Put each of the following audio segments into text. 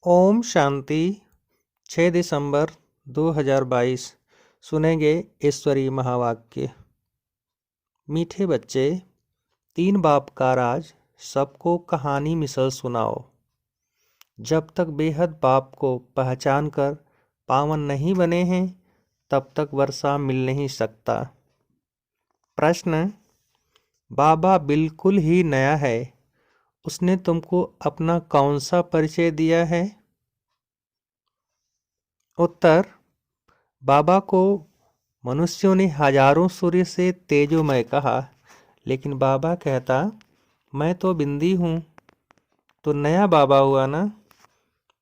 ओम शांति। 6 दिसंबर 2022 सुनेंगे ईश्वरीय महावाक्य। मीठे बच्चे, 3 बाप का राज, सबको कहानी मिसल सुनाओ। जब तक बेहद बाप को पहचान कर पावन नहीं बने हैं, तब तक वर्षा मिल नहीं सकता। प्रश्न: बाबा बिल्कुल ही नया है, उसने तुमको अपना कौन सा परिचय दिया है? उत्तर: बाबा को मनुष्यों ने हजारों सूर्य से तेजोमय कहा, लेकिन बाबा कहता, मैं तो बिंदी हूँ। तो नया बाबा हुआ ना।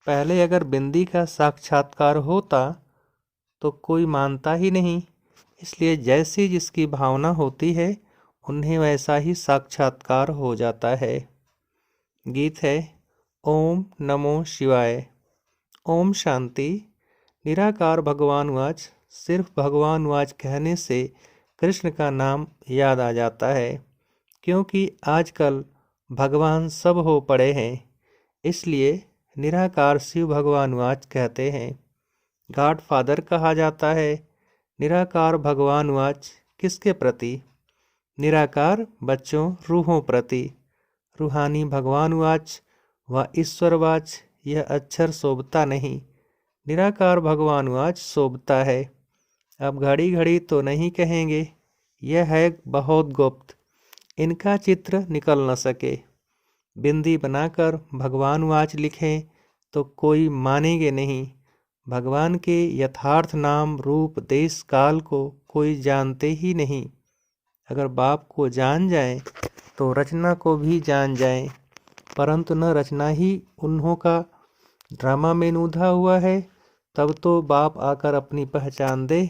पहले अगर बिंदी का साक्षात्कार होता तो कोई मानता ही नहीं। इसलिए जैसी जिसकी भावना होती है, उन्हें वैसा ही साक्षात्कार हो जाता है। गीत है ओम नमो शिवाय। ओम शांति। निराकार भगवानवाच। सिर्फ भगवानवाच कहने से कृष्ण का नाम याद आ जाता है, क्योंकि आजकल भगवान सब हो पड़े हैं। इसलिए निराकार शिव भगवानवाच कहते हैं। गॉड फादर कहा जाता है। निराकार भगवानवाच किसके प्रति? निराकार बच्चों रूहों प्रति। रूहानी भगवानवाच व ईश्वरवाच यह अक्षर शोभता नहीं, निराकार भगवानवाच शोभता है। अब घड़ी घड़ी तो नहीं कहेंगे, यह है बहुत गुप्त, इनका चित्र निकल न सके। बिंदी बनाकर भगवानवाच लिखें तो कोई मानेंगे नहीं। भगवान के यथार्थ नाम रूप देश काल को कोई जानते ही नहीं। अगर बाप को जान जाए तो रचना को भी जान जाए, परंतु न रचना ही उन्हों का ड्रामा में नूधा हुआ है, तब तो बाप आकर अपनी पहचान दे।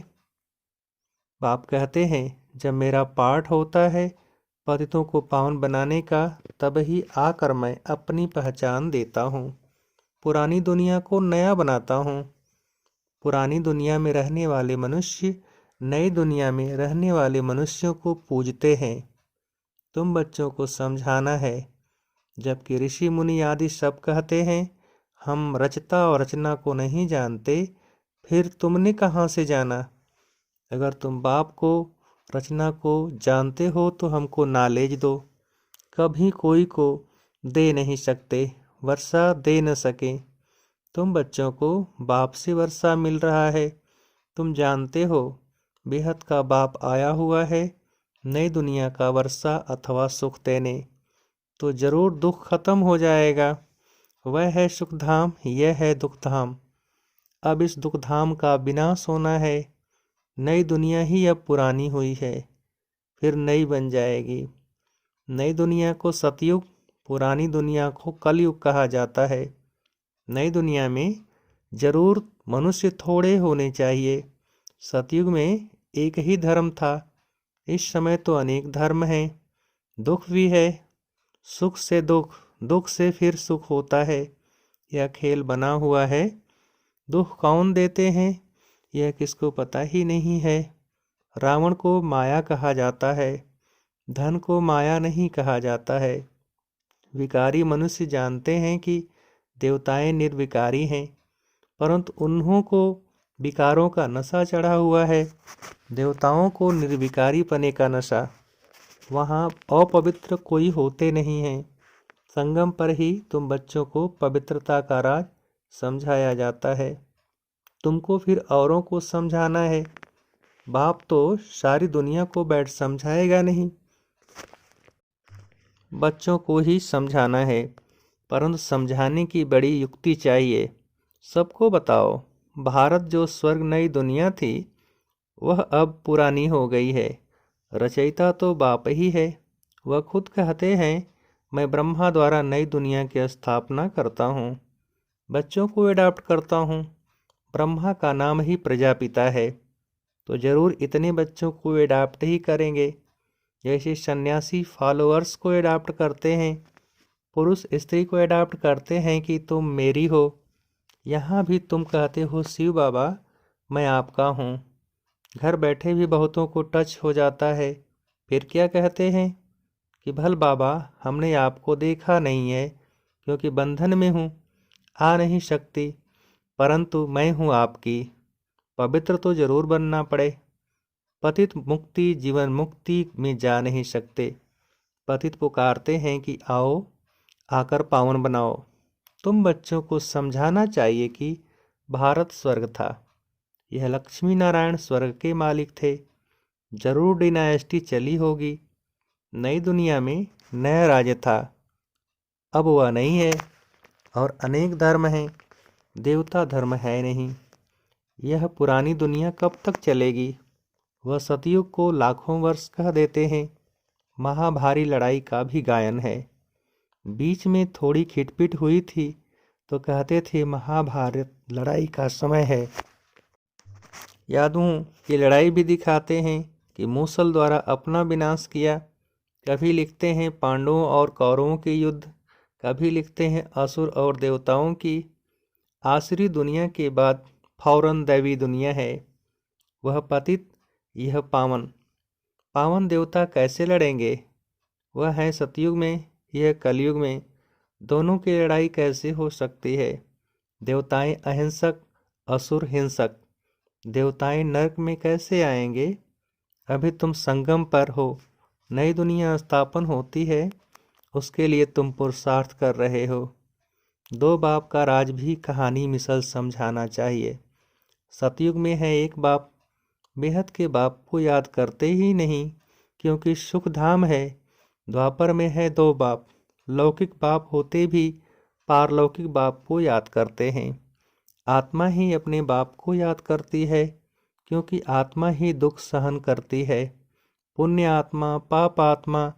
बाप कहते हैं, जब मेरा पाठ होता है पतितों को पावन बनाने का, तब ही आकर मैं अपनी पहचान देता हूँ। पुरानी दुनिया को नया बनाता हूँ। पुरानी दुनिया में रहने वाले मनुष्य नई दुनिया में रहने वाले मनुष्यों को पूजते हैं। तुम बच्चों को समझाना है, जबकि ऋषि मुनि आदि सब कहते हैं हम रचता और रचना को नहीं जानते, फिर तुमने कहाँ से जाना? अगर तुम बाप को रचना को जानते हो तो हमको नॉलेज दो। कभी कोई को दे नहीं सकते, वर्षा दे न सके। तुम बच्चों को बाप से वर्षा मिल रहा है। तुम जानते हो बेहद का बाप आया हुआ है नई दुनिया का वर्षा अथवा सुख देने, तो जरूर दुख खत्म हो जाएगा। वह है सुखधाम, यह है दुखधाम। अब इस दुखधाम का विनाश होना है। नई दुनिया ही अब पुरानी हुई है, फिर नई बन जाएगी। नई दुनिया को सतयुग, पुरानी दुनिया को कलयुग कहा जाता है। नई दुनिया में जरूर मनुष्य थोड़े होने चाहिए। सतयुग में एक ही धर्म था, इस समय तो अनेक धर्म हैं। दुख भी है, सुख से दुख, दुख से फिर सुख होता है। यह खेल बना हुआ है। दुख कौन देते हैं यह किसको पता ही नहीं है। रावण को माया कहा जाता है, धन को माया नहीं कहा जाता है। विकारी मनुष्य जानते हैं कि देवताएं निर्विकारी हैं, परंतु उन्हों को विकारों का नशा चढ़ा हुआ है। देवताओं को निर्विकारी पने का नशा। वहाँ अपवित्र कोई होते नहीं हैं। संगम पर ही तुम बच्चों को पवित्रता का राज समझाया जाता है। तुमको फिर औरों को समझाना है। बाप तो सारी दुनिया को बैठ समझाएगा नहीं, बच्चों को ही समझाना है, परंतु समझाने की बड़ी युक्ति चाहिए। सबको बताओ, भारत जो स्वर्ग नई दुनिया थी, वह अब पुरानी हो गई है। रचयिता तो बाप ही है। वह खुद कहते हैं, मैं ब्रह्मा द्वारा नई दुनिया की स्थापना करता हूँ, बच्चों को अडॉप्ट करता हूँ। ब्रह्मा का नाम ही प्रजापिता है, तो जरूर इतने बच्चों को अडॉप्ट ही करेंगे, जैसे सन्यासी फॉलोअर्स को अडॉप्ट करते हैं, पुरुष स्त्री को अडॉप्ट करते हैं कि तुम मेरी हो। यहाँ भी तुम कहते हो शिव बाबा मैं आपका हूँ। घर बैठे भी बहुतों को टच हो जाता है। फिर क्या कहते हैं कि भल बाबा हमने आपको देखा नहीं है, क्योंकि बंधन में हूँ। आ नहीं सकती, परंतु मैं हूँ आपकी। पवित्र तो जरूर बनना पड़े। पतित मुक्ति जीवन मुक्ति में जा नहीं सकते। पतित पुकारते हैं कि आओ, आकर पावन बनाओ। तुम बच्चों को समझाना चाहिए कि भारत स्वर्ग था। यह लक्ष्मी नारायण स्वर्ग के मालिक थे। जरूर डिनायस्टी चली होगी। नई दुनिया में नया राज्य था, अब वह नहीं है। और अनेक धर्म हैं, देवता धर्म है नहीं। यह पुरानी दुनिया कब तक चलेगी? वह सतयुग को लाखों वर्ष कह देते हैं। महाभारी लड़ाई का भी गायन है। बीच में थोड़ी खिटपिट हुई थी तो कहते थे महाभारत लड़ाई का समय है। यादों की लड़ाई भी दिखाते हैं कि मूसल द्वारा अपना विनाश किया। कभी लिखते हैं पांडवों और कौरवों के युद्ध, कभी लिखते हैं असुर और देवताओं की। आसुरी दुनिया के बाद फौरन दैवी दुनिया है। वह पतित, यह पावन। पावन देवता कैसे लड़ेंगे? वह है सतयुग में, यह कलयुग में। दोनों की लड़ाई कैसे हो सकती है? देवताएं अहिंसक, असुर हिंसक। देवताएं नरक में कैसे आएंगे? अभी तुम संगम पर हो। नई दुनिया स्थापन होती है, उसके लिए तुम पुरुषार्थ कर रहे हो। दो बाप का राज भी कहानी मिसल समझाना चाहिए। सतयुग में है एक बाप, बेहद के बाप को याद करते ही नहीं, क्योंकि सुख धाम है। द्वापर में है दो बाप, लौकिक बाप होते भी पारलौकिक बाप को याद करते हैं। आत्मा ही अपने बाप को याद करती है, क्योंकि आत्मा ही दुख सहन करती है। पुण्य आत्मा, पाप आत्मा,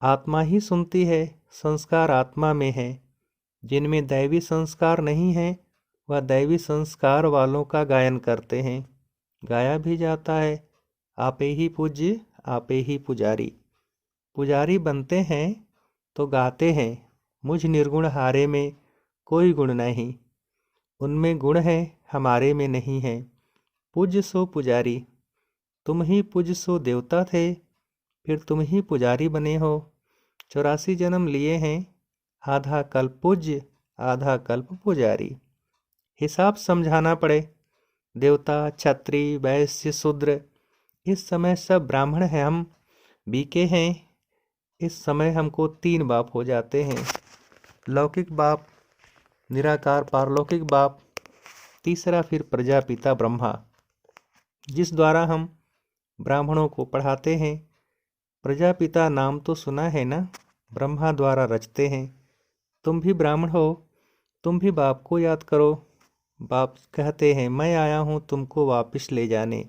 आत्मा ही सुनती है। संस्कार आत्मा में है। जिनमें दैवी संस्कार नहीं है, वह दैवी संस्कार वालों का गायन करते हैं। गाया भी जाता है, आपे ही पूज्य, आपे ही पुजारी। पुजारी बनते हैं तो गाते हैं, मुझ निर्गुण हारे में कोई गुण नहीं। उनमें गुण है, हमारे में नहीं है। पूज्य सो पुजारी। तुम ही पूज्य सो देवता थे, फिर तुम ही पुजारी बने हो। 84 जन्म लिए हैं, आधा कल्प पूज्य, आधा कल्प पुजारी। हिसाब समझाना पड़े। देवता, क्षत्रिय, वैश्य, शूद्र, इस समय सब ब्राह्मण हैं। हम बीके हैं। इस समय हमको 3 बाप हो जाते हैं। लौकिक बाप, निराकार पारलौकिक बाप, तीसरा फिर प्रजापिता ब्रह्मा, जिस द्वारा हम ब्राह्मणों को पढ़ाते हैं। प्रजापिता नाम तो सुना है ना? ब्रह्मा द्वारा रचते हैं। तुम भी ब्राह्मण हो, तुम भी बाप को याद करो। बाप कहते हैं मैं आया हूँ तुमको वापस ले जाने।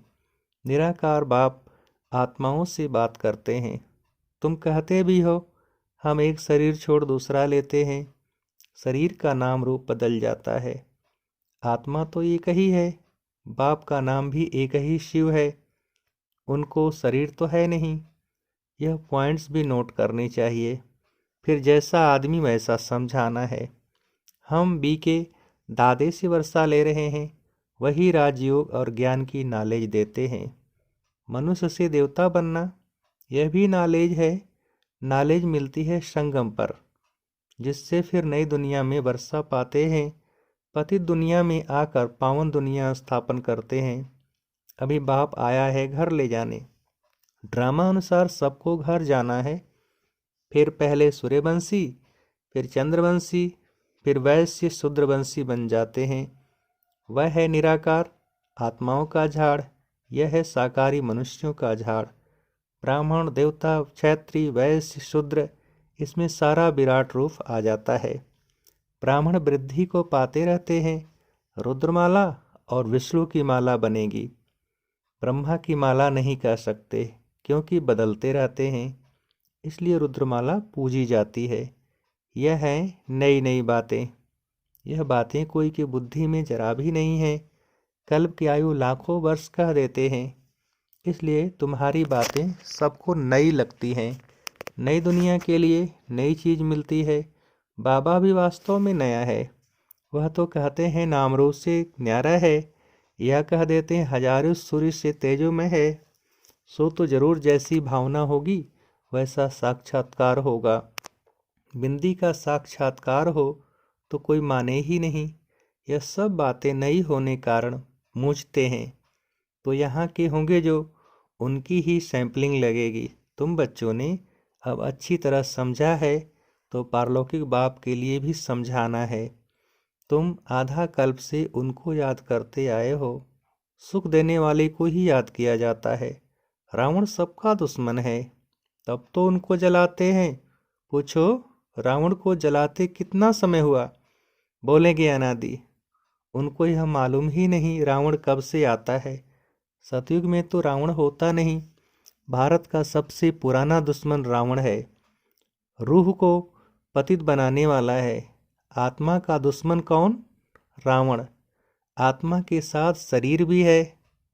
निराकार बाप आत्माओं से बात करते हैं। तुम कहते भी हो हम एक शरीर छोड़ दूसरा लेते हैं। शरीर का नाम रूप बदल जाता है। आत्मा तो एक ही है। बाप का नाम भी एक ही शिव है। उनको शरीर तो है नहीं। यह पॉइंट्स भी नोट करने चाहिए। फिर जैसा आदमी वैसा समझाना है। हम बी के दादे से वर्षा ले रहे हैं, वही राजयोग और ज्ञान की नॉलेज देते हैं। मनुष्य से देवता बनना, यह भी नॉलेज है। नॉलेज मिलती है संगम पर, जिससे फिर नई दुनिया में वर्षा पाते हैं। पतित दुनिया में आकर पावन दुनिया स्थापन करते हैं। अभी बाप आया है घर ले जाने। ड्रामा अनुसार सबको घर जाना है। फिर पहले सूर्यवंशी, फिर चंद्रवंशी, फिर वैश्य शूद्रवंशी बन जाते हैं। वह है निराकार आत्माओं का झाड़, यह है साकारी मनुष्यों का झाड़। ब्राह्मण, देवता, क्षत्रिय, वैश्य, शूद्र, इसमें सारा विराट रूप आ जाता है। ब्राह्मण वृद्धि को पाते रहते हैं। रुद्रमाला और विष्णु की माला बनेगी। ब्रह्मा की माला नहीं कह सकते, क्योंकि बदलते रहते हैं, इसलिए रुद्रमाला पूजी जाती है। यह है नई नई बातें। यह बातें कोई की बुद्धि में जरा भी नहीं है। कल्प की आयु लाखों वर्ष कह देते हैं, इसलिए तुम्हारी बातें सबको नई लगती हैं। नई दुनिया के लिए नई चीज़ मिलती है। बाबा भी वास्तव में नया है। वह तो कहते हैं नाम रूप से न्यारा है, यह कह देते हैं हजारों सूर्य से तेजोमय है। सो तो जरूर जैसी भावना होगी वैसा साक्षात्कार होगा। बिंदी का साक्षात्कार हो तो कोई माने ही नहीं। यह सब बातें नई होने कारण मूझते हैं। तो यहाँ के होंगे जो, उनकी ही सैंपलिंग लगेगी। तुम बच्चों ने अब अच्छी तरह समझा है, तो पारलौकिक बाप के लिए भी समझाना है। तुम आधा कल्प से उनको याद करते आए हो। सुख देने वाले को ही याद किया जाता है। रावण सबका दुश्मन है, तब तो उनको जलाते हैं। पूछो, रावण को जलाते कितना समय हुआ? बोलेंगे अनादि। उनको यह मालूम ही नहीं रावण कब से आता है। सतयुग में तो रावण होता नहीं। भारत का सबसे पुराना दुश्मन रावण है। रूह को पतित बनाने वाला है। आत्मा का दुश्मन कौन? रावण। आत्मा के साथ शरीर भी है,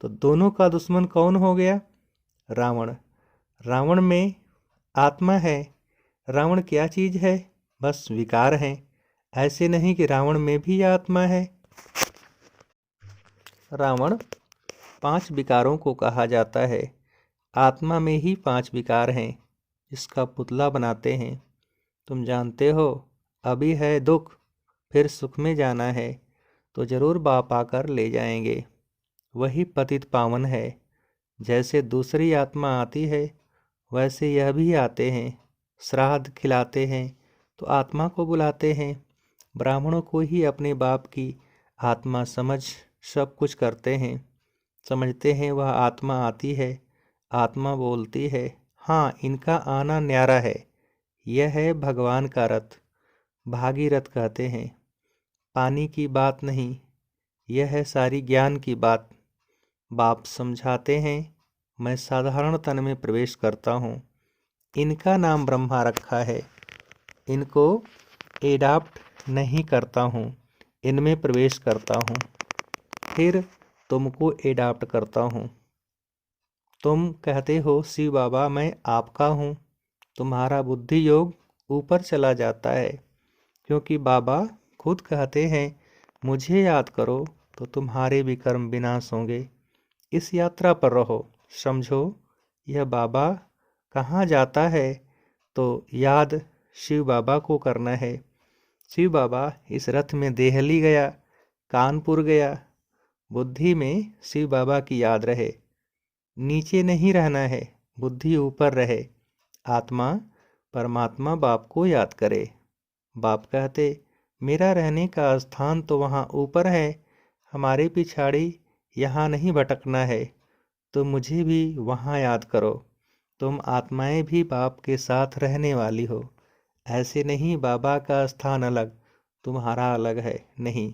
तो दोनों का दुश्मन कौन हो गया? रावण। रावण में आत्मा है। रावण क्या चीज है? बस विकार है। ऐसे नहीं कि रावण में भी आत्मा है। रावण 5 विकारों को कहा जाता है। आत्मा में ही 5 विकार हैं, जिसका पुतला बनाते हैं। तुम जानते हो, अभी है दुख, फिर सुख में जाना है, तो जरूर बाप आकर ले जाएंगे। वही पतित पावन है। जैसे दूसरी आत्मा आती है, वैसे यह भी आते हैं। श्राद्ध खिलाते हैं तो आत्मा को बुलाते हैं। ब्राह्मणों को ही अपने बाप की आत्मा समझ सब कुछ करते हैं। समझते हैं वह आत्मा आती है, आत्मा बोलती है। हाँ, इनका आना न्यारा है। यह है भगवान का रथ। भागीरथ कहते हैं। पानी की बात नहीं, यह है सारी ज्ञान की बात। बाप समझाते हैं, मैं साधारण तन में प्रवेश करता हूँ। इनका नाम ब्रह्मा रखा है। इनको एडाप्ट नहीं करता हूँ, इनमें प्रवेश करता हूँ, फिर तुमको एडाप्ट करता हूँ। तुम कहते हो शिव बाबा मैं आपका हूँ, तुम्हारा बुद्धि योग ऊपर चला जाता है, क्योंकि बाबा खुद कहते हैं मुझे याद करो तो तुम्हारे विकर्म विनाश होंगे। इस यात्रा पर रहो। समझो, यह बाबा कहाँ जाता है, तो याद शिव बाबा को करना है। शिव बाबा इस रथ में देहली गया, कानपुर गया। बुद्धि में शिव बाबा की याद रहे। नीचे नहीं रहना है, बुद्धि ऊपर रहे। आत्मा परमात्मा बाप को याद करे। बाप कहते, मेरा रहने का स्थान तो वहाँ ऊपर है, हमारे पिछाड़ी यहाँ नहीं भटकना है, तो मुझे भी वहाँ याद करो। तुम आत्माएं भी बाप के साथ रहने वाली हो। ऐसे नहीं बाबा का स्थान अलग, तुम्हारा अलग है, नहीं।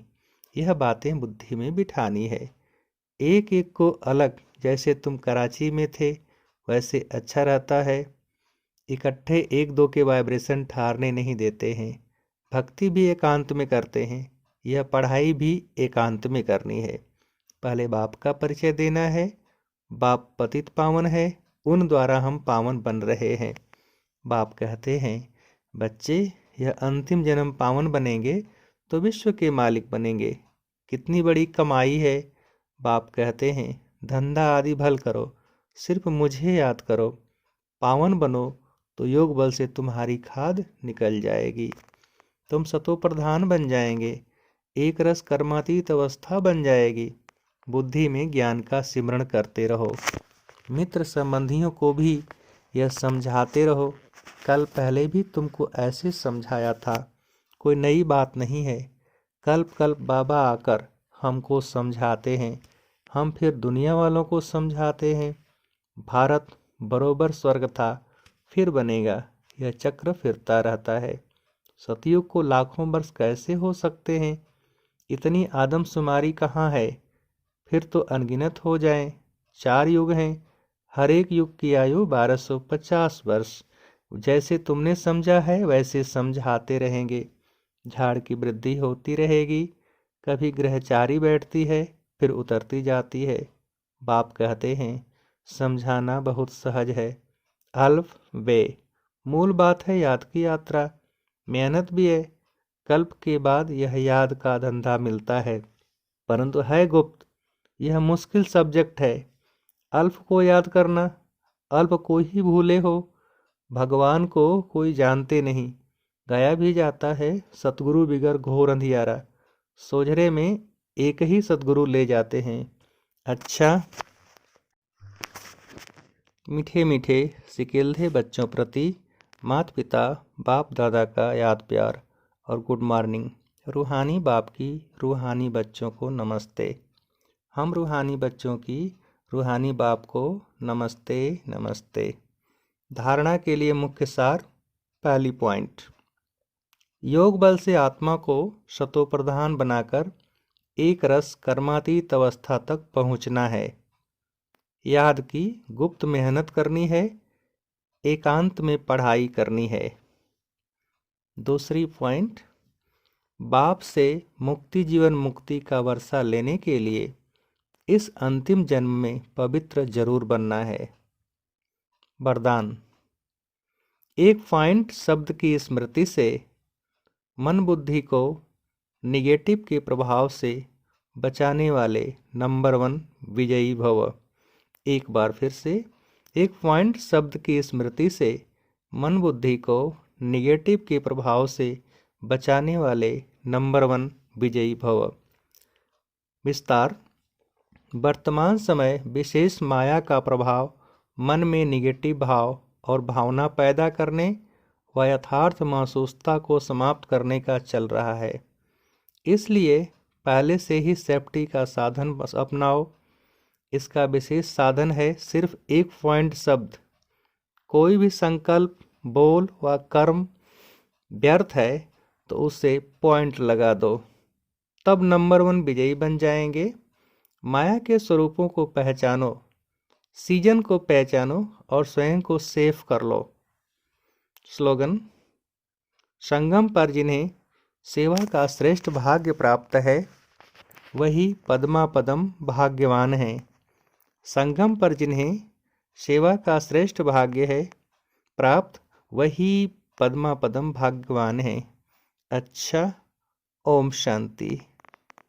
यह बातें बुद्धि में बिठानी है। एक एक को अलग, जैसे तुम कराची में थे, वैसे अच्छा रहता है। इकट्ठे एक दो के वाइब्रेशन ठहरने नहीं देते हैं। भक्ति भी एकांत में करते हैं, यह पढ़ाई भी एकांत में करनी है। पहले बाप का परिचय देना है। बाप पतित पावन है, उन द्वारा हम पावन बन रहे हैं। बाप कहते हैं, बच्चे यह अंतिम जन्म पावन बनेंगे तो विश्व के मालिक बनेंगे। कितनी बड़ी कमाई है। बाप कहते हैं, धंधा आदि भल करो, सिर्फ मुझे याद करो। पावन बनो तो योग बल से तुम्हारी खाद निकल जाएगी। तुम सतो प्रधान बन जाएंगे। एक रस कर्मातीत अवस्था बन जाएगी। बुद्धि में ज्ञान का सिमरण करते रहो। मित्र संबंधियों को भी यह समझाते रहो। कल पहले भी तुमको ऐसे समझाया था, कोई नई बात नहीं है। कल्प कल्प बाबा आकर हमको समझाते हैं, हम फिर दुनिया वालों को समझाते हैं। भारत बरोबर स्वर्ग था, फिर बनेगा। यह चक्र फिरता रहता है। सतयुग को लाखों वर्ष कैसे हो सकते हैं? इतनी आदमशुमारी कहाँ है? फिर तो अनगिनत हो जाएं। 4 युग हैं, हर एक युग की आयु 1250 वर्ष। जैसे तुमने समझा है वैसे समझाते रहेंगे। झाड़ की वृद्धि होती रहेगी। कभी ग्रहचारी बैठती है, फिर उतरती जाती है। बाप कहते हैं, समझाना बहुत सहज है। अल्फ बे मूल बात है याद की यात्रा। मेहनत भी है। कल्प के बाद यह याद का धंधा मिलता है, परंतु है गुप्त। यह मुश्किल सब्जेक्ट है। अल्प को याद करना। अल्प को ही भूले हो। भगवान को कोई जानते नहीं। गाया भी जाता है, सतगुरु बिगर घोर अंधियारा, सोझरे में एक ही सतगुरु ले जाते हैं। अच्छा, मीठे मीठे सिकेल्धे बच्चों प्रति माता पिता बाप दादा का याद प्यार और गुड मॉर्निंग। रूहानी बाप की रूहानी बच्चों को नमस्ते। हम रूहानी बच्चों की रूहानी बाप को नमस्ते नमस्ते। धारणा के लिए मुख्य सार। पहली पॉइंट, योग बल से आत्मा को शतोप्रधान बनाकर एक रस कर्मातीत अवस्था तक पहुंचना है। याद की गुप्त मेहनत करनी है, एकांत में पढ़ाई करनी है। दूसरी पॉइंट, बाप से मुक्ति जीवन मुक्ति का वर्षा लेने के लिए इस अंतिम जन्म में पवित्र जरूर बनना है। वरदान, एक पॉइंट शब्द की स्मृति से मन बुद्धि को निगेटिव के प्रभाव से बचाने वाले नंबर 1 विजयी भव। एक बार फिर से, एक पॉइंट शब्द की स्मृति से मन बुद्धि को निगेटिव के प्रभाव से बचाने वाले नंबर 1 विजयी भव। विस्तार, वर्तमान समय विशेष माया का प्रभाव मन में निगेटिव भाव और भावना पैदा करने व यथार्थ महसूसता को समाप्त करने का चल रहा है। इसलिए पहले से ही सेफ्टी का साधन अपनाओ। इसका विशेष साधन है सिर्फ एक पॉइंट शब्द। कोई भी संकल्प, बोल व कर्म व्यर्थ है तो उसे पॉइंट लगा दो, तब नंबर 1 विजयी बन जाएंगे। माया के स्वरूपों को पहचानो, सीजन को पहचानो और स्वयं को सेफ कर लो। स्लोगन, संगम पर जिन्हें सेवा का श्रेष्ठ भाग्य प्राप्त है वही पद्मा पदम भाग्यवान हैं। संगम पर जिन्हें सेवा का श्रेष्ठ भाग्य है प्राप्त वही पद्मा पदम भाग्यवान हैं। अच्छा, ओम शांति।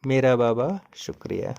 मेरा बाबा, शुक्रिया।